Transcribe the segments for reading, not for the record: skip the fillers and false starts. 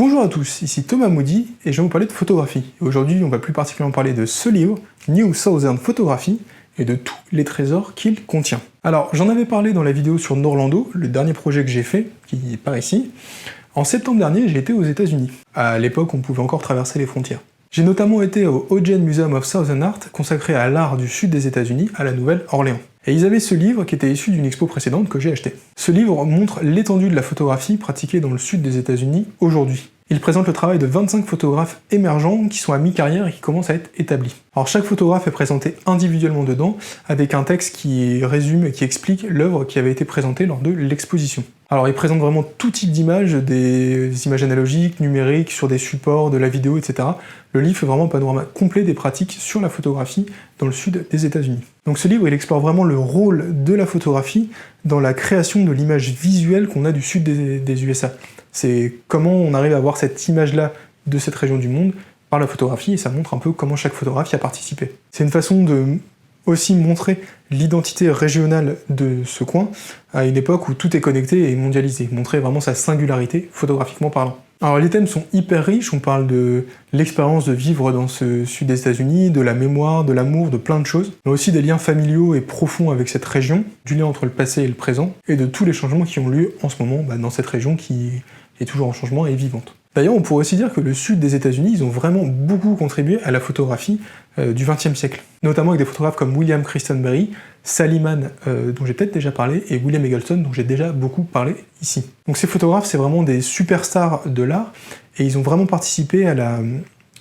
Bonjour à tous, ici Thomas Moody et je vais vous parler de photographie. Aujourd'hui, on va plus particulièrement parler de ce livre, New Southern Photography, et de tous les trésors qu'il contient. Alors, j'en avais parlé dans la vidéo sur Norlando, le dernier projet que j'ai fait, qui est par ici. En septembre dernier, j'ai été aux États-Unis. À l'époque, on pouvait encore traverser les frontières. J'ai notamment été au Ogden Museum of Southern Art, consacré à l'art du sud des États-Unis, à la Nouvelle-Orléans. Et ils avaient ce livre qui était issu d'une expo précédente que j'ai acheté. Ce livre montre l'étendue de la photographie pratiquée dans le sud des États-Unis aujourd'hui. Il présente le travail de 25 photographes émergents qui sont à mi-carrière et qui commencent à être établis. Alors chaque photographe est présenté individuellement dedans, avec un texte qui résume et qui explique l'œuvre qui avait été présentée lors de l'exposition. Alors il présente vraiment tout type d'images, des images analogiques, numériques, sur des supports, de la vidéo, etc. Le livre fait vraiment un panorama complet des pratiques sur la photographie dans le sud des États-Unis. Donc ce livre, il explore vraiment le rôle de la photographie dans la création de l'image visuelle qu'on a du sud des USA. C'est comment on arrive à avoir cette image-là de cette région du monde par la photographie, et ça montre un peu comment chaque photographe y a participé. C'est une façon de aussi montrer l'identité régionale de ce coin à une époque où tout est connecté et mondialisé, montrer vraiment sa singularité photographiquement parlant. Alors les thèmes sont hyper riches, on parle de l'expérience de vivre dans ce sud des États-Unis, de la mémoire, de l'amour, de plein de choses, mais aussi des liens familiaux et profonds avec cette région, du lien entre le passé et le présent, et de tous les changements qui ont lieu en ce moment dans cette région qui est toujours en changement et vivante. D'ailleurs, on pourrait aussi dire que le sud des États-Unis, ils ont vraiment beaucoup contribué à la photographie du XXe siècle, notamment avec des photographes comme William Christenberry, Sally Mann, dont j'ai peut-être déjà parlé, et William Eggleston, dont j'ai déjà beaucoup parlé ici. Donc ces photographes, c'est vraiment des superstars de l'art, et ils ont vraiment participé à la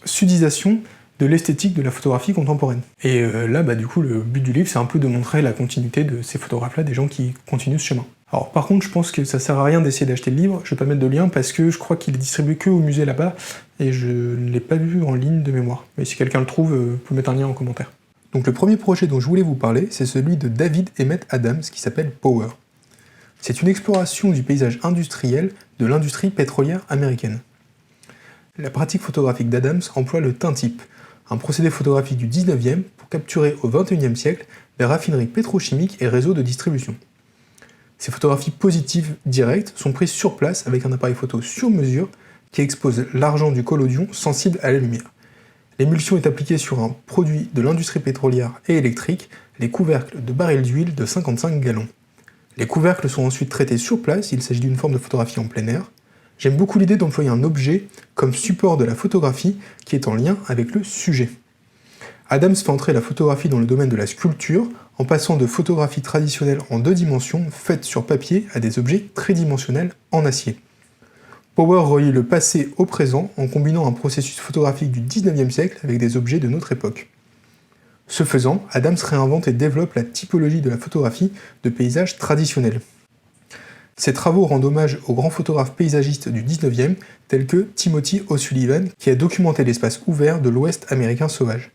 sudisation de l'esthétique de la photographie contemporaine. Et là, du coup, le but du livre, c'est un peu de montrer la continuité de ces photographes-là, des gens qui continuent ce chemin. Alors par contre, je pense que ça sert à rien d'essayer d'acheter le livre, je vais pas mettre de lien parce que je crois qu'il est distribué que au musée là-bas, et je ne l'ai pas vu en ligne de mémoire. Mais si quelqu'un le trouve, vous pouvez mettre un lien en commentaire. Donc le premier projet dont je voulais vous parler, c'est celui de David Emmett Adams, qui s'appelle Power. C'est une exploration du paysage industriel de l'industrie pétrolière américaine. La pratique photographique d'Adams emploie le tin-type, un procédé photographique du 19e pour capturer au 21e siècle les raffineries pétrochimiques et réseaux de distribution. Ces photographies positives directes sont prises sur place avec un appareil photo sur mesure qui expose l'argent du collodion sensible à la lumière. L'émulsion est appliquée sur un produit de l'industrie pétrolière et électrique, les couvercles de barils d'huile de 55 gallons. Les couvercles sont ensuite traités sur place, il s'agit d'une forme de photographie en plein air. J'aime beaucoup l'idée d'employer un objet comme support de la photographie qui est en lien avec le sujet. Adams fait entrer la photographie dans le domaine de la sculpture en passant de photographie traditionnelle en 2 dimensions faite sur papier à des objets tridimensionnels en acier. Power relie le passé au présent en combinant un processus photographique du 19e siècle avec des objets de notre époque. Ce faisant, Adams réinvente et développe la typologie de la photographie de paysage traditionnel. Ses travaux rendent hommage aux grands photographes paysagistes du 19e tels que Timothy O'Sullivan qui a documenté l'espace ouvert de l'Ouest américain sauvage.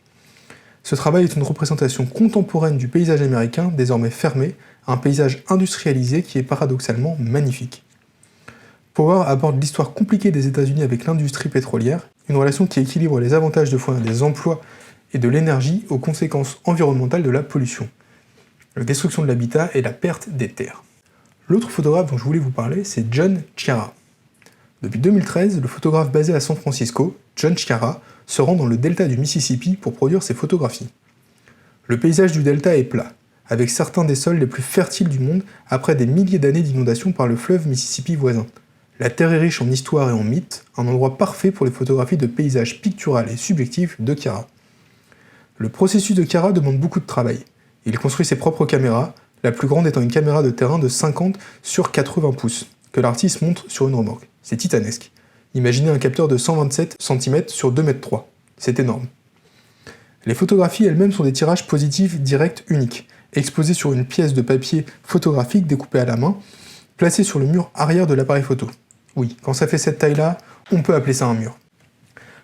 Ce travail est une représentation contemporaine du paysage américain, désormais fermé, un paysage industrialisé qui est paradoxalement magnifique. Power aborde l'histoire compliquée des États-Unis avec l'industrie pétrolière, une relation qui équilibre les avantages de fournir des emplois et de l'énergie aux conséquences environnementales de la pollution, la destruction de l'habitat et la perte des terres. L'autre photographe dont je voulais vous parler, c'est John Sciarra. Depuis 2013, le photographe basé à San Francisco, John Sciarra, se rend dans le delta du Mississippi pour produire ses photographies. Le paysage du delta est plat, avec certains des sols les plus fertiles du monde après des milliers d'années d'inondations par le fleuve Mississippi voisin. La terre est riche en histoire et en mythes, un endroit parfait pour les photographies de paysages picturales et subjectifs de Sciarra. Le processus de Sciarra demande beaucoup de travail. Il construit ses propres caméras, la plus grande étant une caméra de terrain de 50 sur 80 pouces, que l'artiste monte sur une remorque. C'est titanesque. Imaginez un capteur de 127 cm sur 2,3 m. C'est énorme. Les photographies elles-mêmes sont des tirages positifs directs uniques, exposés sur une pièce de papier photographique découpée à la main, placée sur le mur arrière de l'appareil photo. Oui, quand ça fait cette taille-là, on peut appeler ça un mur.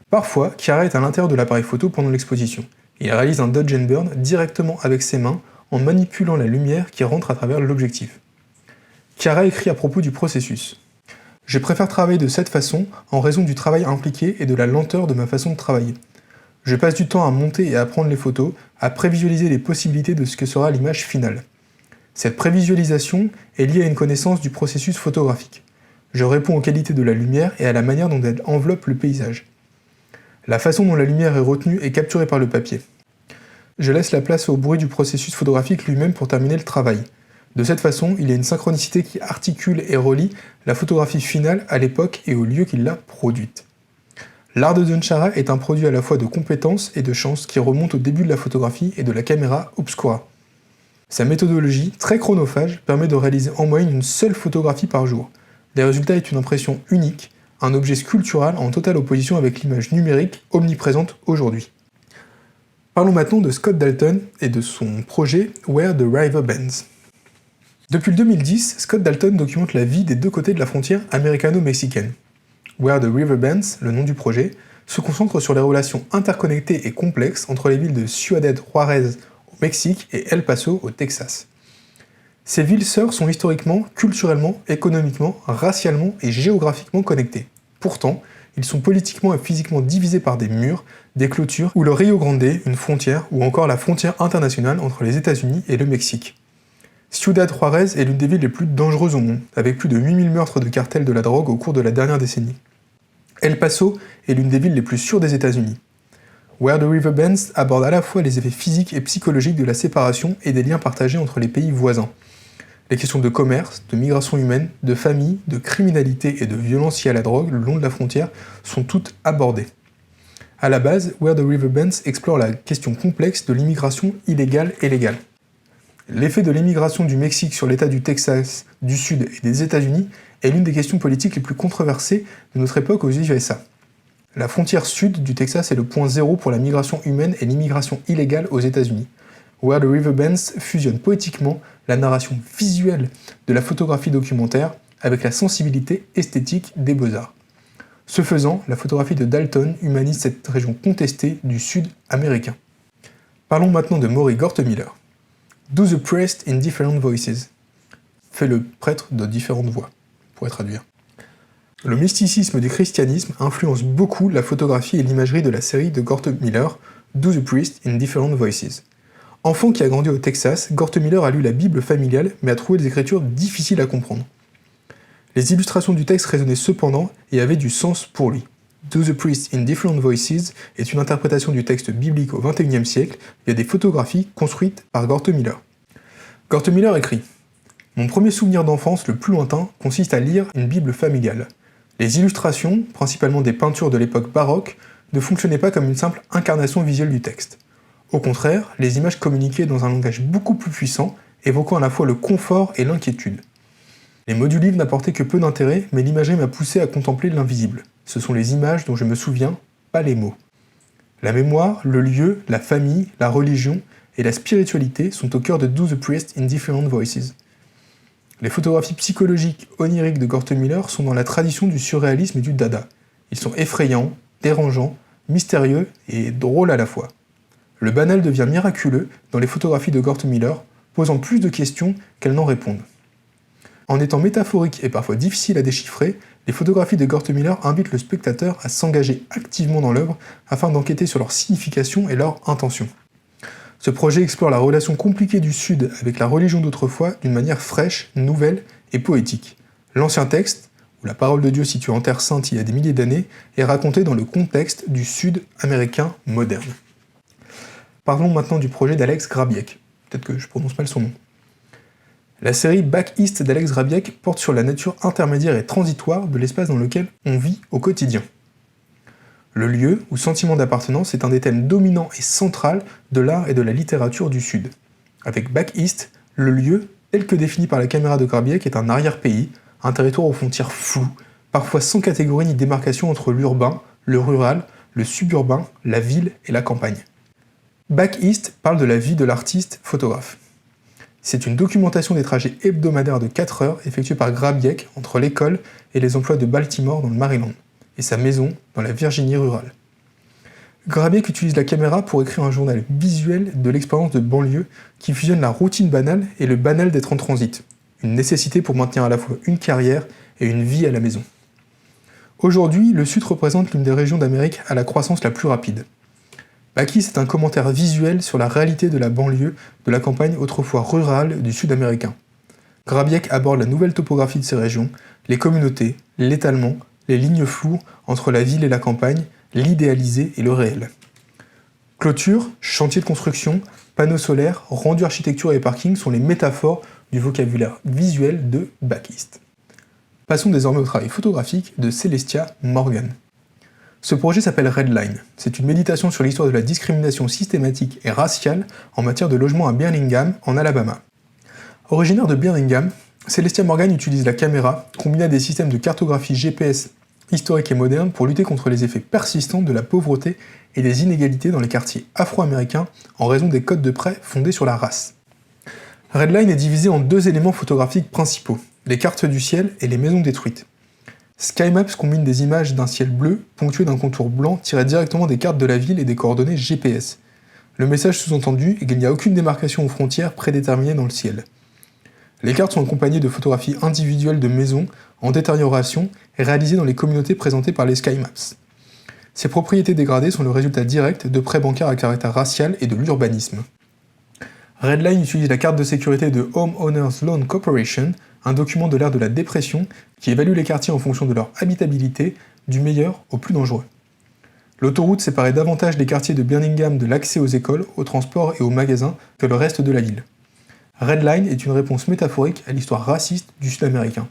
Parfois, Sciarra est à l'intérieur de l'appareil photo pendant l'exposition. Il réalise un dodge and burn directement avec ses mains en manipulant la lumière qui rentre à travers l'objectif. Sciarra écrit à propos du processus. Je préfère travailler de cette façon en raison du travail impliqué et de la lenteur de ma façon de travailler. Je passe du temps à monter et à prendre les photos, à prévisualiser les possibilités de ce que sera l'image finale. Cette prévisualisation est liée à une connaissance du processus photographique. Je réponds aux qualités de la lumière et à la manière dont elle enveloppe le paysage. La façon dont la lumière est retenue et capturée par le papier. Je laisse la place au bruit du processus photographique lui-même pour terminer le travail. De cette façon, il y a une synchronicité qui articule et relie la photographie finale à l'époque et au lieu qui l'a produite. L'art de John Chara est un produit à la fois de compétences et de chance qui remonte au début de la photographie et de la caméra obscura. Sa méthodologie, très chronophage, permet de réaliser en moyenne une seule photographie par jour. Les résultats est une impression unique, un objet sculptural en totale opposition avec l'image numérique omniprésente aujourd'hui. Parlons maintenant de Scott Dalton et de son projet Where the River Bends. Depuis le 2010, Scott Dalton documente la vie des deux côtés de la frontière américano-mexicaine. Where the River Bends, le nom du projet, se concentre sur les relations interconnectées et complexes entre les villes de Ciudad Juárez au Mexique et El Paso au Texas. Ces villes sœurs sont historiquement, culturellement, économiquement, racialement et géographiquement connectées. Pourtant, ils sont politiquement et physiquement divisés par des murs, des clôtures, ou le Rio Grande, une frontière, ou encore la frontière internationale entre les États-Unis et le Mexique. Ciudad Juárez est l'une des villes les plus dangereuses au monde, avec plus de 8000 meurtres de cartels de la drogue au cours de la dernière décennie. El Paso est l'une des villes les plus sûres des États-Unis. Where the River Bends aborde à la fois les effets physiques et psychologiques de la séparation et des liens partagés entre les pays voisins. Les questions de commerce, de migration humaine, de famille, de criminalité et de violence liée à la drogue le long de la frontière sont toutes abordées. À la base, Where the River Bends explore la question complexe de l'immigration illégale et légale. L'effet de l'immigration du Mexique sur l'État du Texas, du Sud et des États-Unis est l'une des questions politiques les plus controversées de notre époque aux USA. La frontière sud du Texas est le point zéro pour la migration humaine et l'immigration illégale aux États-Unis. Where the River Bends fusionne poétiquement la narration visuelle de la photographie documentaire avec la sensibilité esthétique des beaux-arts. Ce faisant, la photographie de Dalton humanise cette région contestée du Sud américain. Parlons maintenant de Maury Gortemiller. Do the priest in different voices. Fait le prêtre de différentes voix, pourrait traduire. Le mysticisme du christianisme influence beaucoup la photographie et l'imagerie de la série de Gortemiller, Do the priest in different voices. Enfant qui a grandi au Texas, Gortemiller a lu la Bible familiale mais a trouvé des écritures difficiles à comprendre. Les illustrations du texte résonnaient cependant et avaient du sens pour lui. Do the Priest in Different Voices est une interprétation du texte biblique au XXIe siècle via des photographies construites par Gortemiller. Gortemiller écrit « Mon premier souvenir d'enfance le plus lointain consiste à lire une Bible familiale. Les illustrations, principalement des peintures de l'époque baroque, ne fonctionnaient pas comme une simple incarnation visuelle du texte. Au contraire, les images communiquaient dans un langage beaucoup plus puissant, évoquant à la fois le confort et l'inquiétude. Les mots du livre n'apportaient que peu d'intérêt, mais l'imagerie m'a poussé à contempler l'invisible. Ce sont les images dont je me souviens, pas les mots. La mémoire, le lieu, la famille, la religion et la spiritualité sont au cœur de Do the Priest in Different Voices. Les photographies psychologiques oniriques de Gortemiller sont dans la tradition du surréalisme et du dada. Ils sont effrayants, dérangeants, mystérieux et drôles à la fois. Le banal devient miraculeux dans les photographies de Gortemiller, posant plus de questions qu'elles n'en répondent. En étant métaphoriques et parfois difficiles à déchiffrer, les photographies de Gortemiller invitent le spectateur à s'engager activement dans l'œuvre afin d'enquêter sur leur signification et leur intention. Ce projet explore la relation compliquée du Sud avec la religion d'autrefois d'une manière fraîche, nouvelle et poétique. L'ancien texte, où la parole de Dieu située en Terre Sainte il y a des milliers d'années, est raconté dans le contexte du Sud américain moderne. Parlons maintenant du projet d'Alex Grabiec. Peut-être que je prononce mal son nom. La série Back East d'Alex Grabiec porte sur la nature intermédiaire et transitoire de l'espace dans lequel on vit au quotidien. Le lieu, ou sentiment d'appartenance, est un des thèmes dominants et central de l'art et de la littérature du Sud. Avec Back East, le lieu, tel que défini par la caméra de Grabiec, est un arrière-pays, un territoire aux frontières floues, parfois sans catégorie ni démarcation entre l'urbain, le rural, le suburbain, la ville et la campagne. Back East parle de la vie de l'artiste photographe. C'est une documentation des trajets hebdomadaires de 4 heures effectués par Grabiec entre l'école et les emplois de Baltimore dans le Maryland, et sa maison dans la Virginie rurale. Grabiec utilise la caméra pour écrire un journal visuel de l'expérience de banlieue qui fusionne la routine banale et le banal d'être en transit, une nécessité pour maintenir à la fois une carrière et une vie à la maison. Aujourd'hui, le Sud représente l'une des régions d'Amérique à la croissance la plus rapide. Back East est un commentaire visuel sur la réalité de la banlieue de la campagne autrefois rurale du Sud américain. Grabiec aborde la nouvelle topographie de ces régions, les communautés, l'étalement, les lignes floues entre la ville et la campagne, l'idéalisé et le réel. Clôture, chantier de construction, panneaux solaires, rendu architecture et parking sont les métaphores du vocabulaire visuel de Back East. Passons désormais au travail photographique de Celestia Morgan. Ce projet s'appelle Redline. C'est une méditation sur l'histoire de la discrimination systématique et raciale en matière de logement à Birmingham, en Alabama. Originaire de Birmingham, Celestia Morgan utilise la caméra, combinée à des systèmes de cartographie GPS historiques et modernes pour lutter contre les effets persistants de la pauvreté et des inégalités dans les quartiers afro-américains en raison des codes de prêt fondés sur la race. Redline est divisé en deux éléments photographiques principaux, les cartes du ciel et les maisons détruites. SkyMaps combine des images d'un ciel bleu, ponctué d'un contour blanc tiré directement des cartes de la ville et des coordonnées GPS. Le message sous-entendu est qu'il n'y a aucune démarcation aux frontières prédéterminée dans le ciel. Les cartes sont accompagnées de photographies individuelles de maisons en détérioration et réalisées dans les communautés présentées par les SkyMaps. Ces propriétés dégradées sont le résultat direct de prêts bancaires à caractère racial et de l'urbanisme. Redline utilise la carte de sécurité de Homeowners Loan Corporation, un document de l'ère de la dépression qui évalue les quartiers en fonction de leur habitabilité, du meilleur au plus dangereux. L'autoroute séparait davantage les quartiers de Birmingham de l'accès aux écoles, aux transports et aux magasins que le reste de la ville. Redline est une réponse métaphorique à l'histoire raciste du Sud-Américain.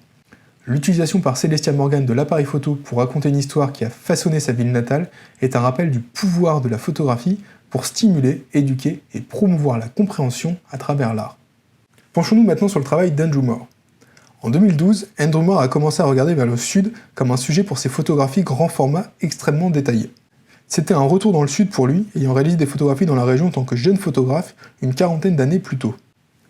L'utilisation par Celestia Morgan de l'appareil photo pour raconter une histoire qui a façonné sa ville natale est un rappel du pouvoir de la photographie pour stimuler, éduquer et promouvoir la compréhension à travers l'art. Penchons-nous maintenant sur le travail d'Andrew Moore. En 2012, Andrew Moore a commencé à regarder vers le sud comme un sujet pour ses photographies grand format extrêmement détaillées. C'était un retour dans le sud pour lui, ayant réalisé des photographies dans la région en tant que jeune photographe une quarantaine d'années plus tôt.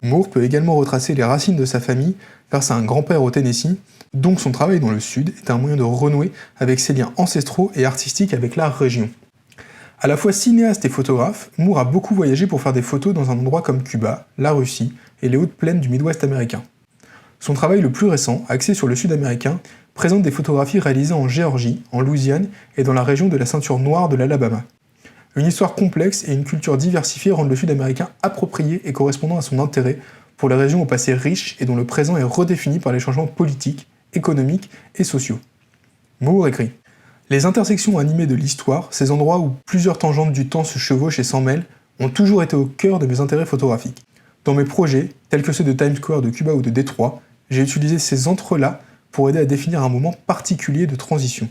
Moore peut également retracer les racines de sa famille grâce à un grand-père au Tennessee, donc son travail dans le sud est un moyen de renouer avec ses liens ancestraux et artistiques avec la région. À la fois cinéaste et photographe, Moore a beaucoup voyagé pour faire des photos dans un endroit comme Cuba, la Russie et les hautes plaines du Midwest américain. Son travail le plus récent, axé sur le sud-américain, présente des photographies réalisées en Géorgie, en Louisiane et dans la région de la ceinture noire de l'Alabama. Une histoire complexe et une culture diversifiée rendent le sud-américain approprié et correspondant à son intérêt pour les régions au passé riche et dont le présent est redéfini par les changements politiques, économiques et sociaux. Moore écrit « Les intersections animées de l'histoire, ces endroits où plusieurs tangentes du temps se chevauchent et s'en mêlent, ont toujours été au cœur de mes intérêts photographiques. Dans mes projets, tels que ceux de Times Square, de Cuba ou de Détroit, j'ai utilisé ces entrelacs pour aider à définir un moment particulier de transition.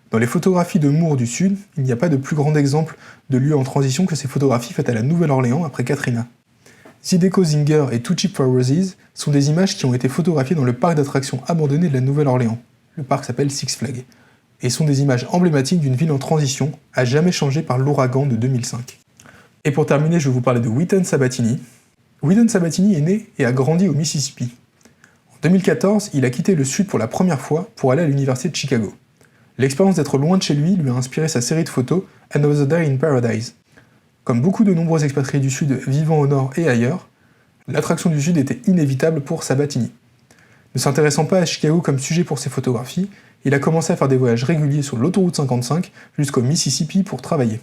Dans les photographies de Moore du Sud, il n'y a pas de plus grand exemple de lieu en transition que ces photographies faites à la Nouvelle-Orléans après Katrina. Zydeco Zinger et Too Cheap for Roses sont des images qui ont été photographiées dans le parc d'attractions abandonné de la Nouvelle-Orléans. Le parc s'appelle Six Flags. Et sont des images emblématiques d'une ville en transition, à jamais changée par l'ouragan de 2005. Et pour terminer, je vais vous parler de Wheaton Sabatini. Wheaton Sabatini est né et a grandi au Mississippi. En 2014, il a quitté le Sud pour la première fois pour aller à l'université de Chicago. L'expérience d'être loin de chez lui lui a inspiré sa série de photos Another Day in Paradise. Comme beaucoup de nombreux expatriés du Sud vivant au Nord et ailleurs, l'attraction du Sud était inévitable pour Sabatini. Ne s'intéressant pas à Chicago comme sujet pour ses photographies, il a commencé à faire des voyages réguliers sur l'autoroute 55 jusqu'au Mississippi pour travailler.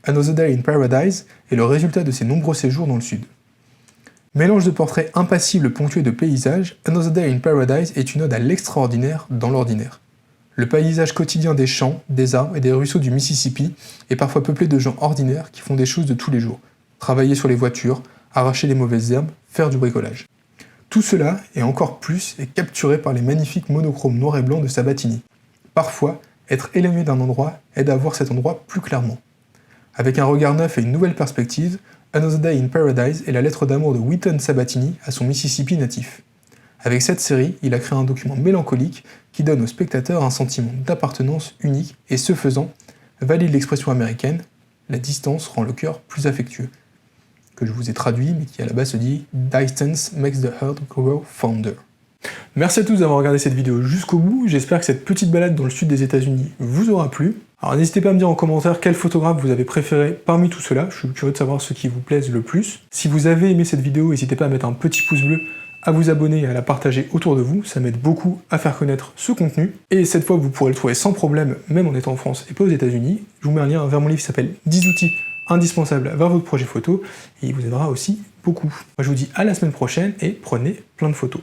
Another Day in Paradise est le résultat de ses nombreux séjours dans le Sud. Mélange de portraits impassibles ponctués de paysages, Another Day in Paradise est une ode à l'extraordinaire dans l'ordinaire. Le paysage quotidien des champs, des arbres et des ruisseaux du Mississippi est parfois peuplé de gens ordinaires qui font des choses de tous les jours. Travailler sur les voitures, arracher les mauvaises herbes, faire du bricolage. Tout cela, et encore plus, est capturé par les magnifiques monochromes noir et blanc de Sabatini. Parfois, être éloigné d'un endroit aide à voir cet endroit plus clairement. Avec un regard neuf et une nouvelle perspective, Another Day in Paradise est la lettre d'amour de Wheaton Sabatini à son Mississippi natif. Avec cette série, il a créé un document mélancolique qui donne au spectateur un sentiment d'appartenance unique et ce faisant, valide l'expression américaine « la distance rend le cœur plus affectueux », que je vous ai traduit mais qui à la base se dit « Distance makes the heart grow fonder ». Merci à tous d'avoir regardé cette vidéo jusqu'au bout, j'espère que cette petite balade dans le sud des États-Unis vous aura plu. Alors n'hésitez pas à me dire en commentaire quel photographe vous avez préféré parmi tout cela, je suis curieux de savoir ceux qui vous plaisent le plus. Si vous avez aimé cette vidéo, n'hésitez pas à mettre un petit pouce bleu, à vous abonner et à la partager autour de vous, ça m'aide beaucoup à faire connaître ce contenu. Et cette fois, vous pourrez le trouver sans problème, même en étant en France et pas aux États-Unis. Je vous mets un lien vers mon livre qui s'appelle 10 outils indispensables vers votre projet photo, et il vous aidera aussi beaucoup. Moi je vous dis à la semaine prochaine et prenez plein de photos.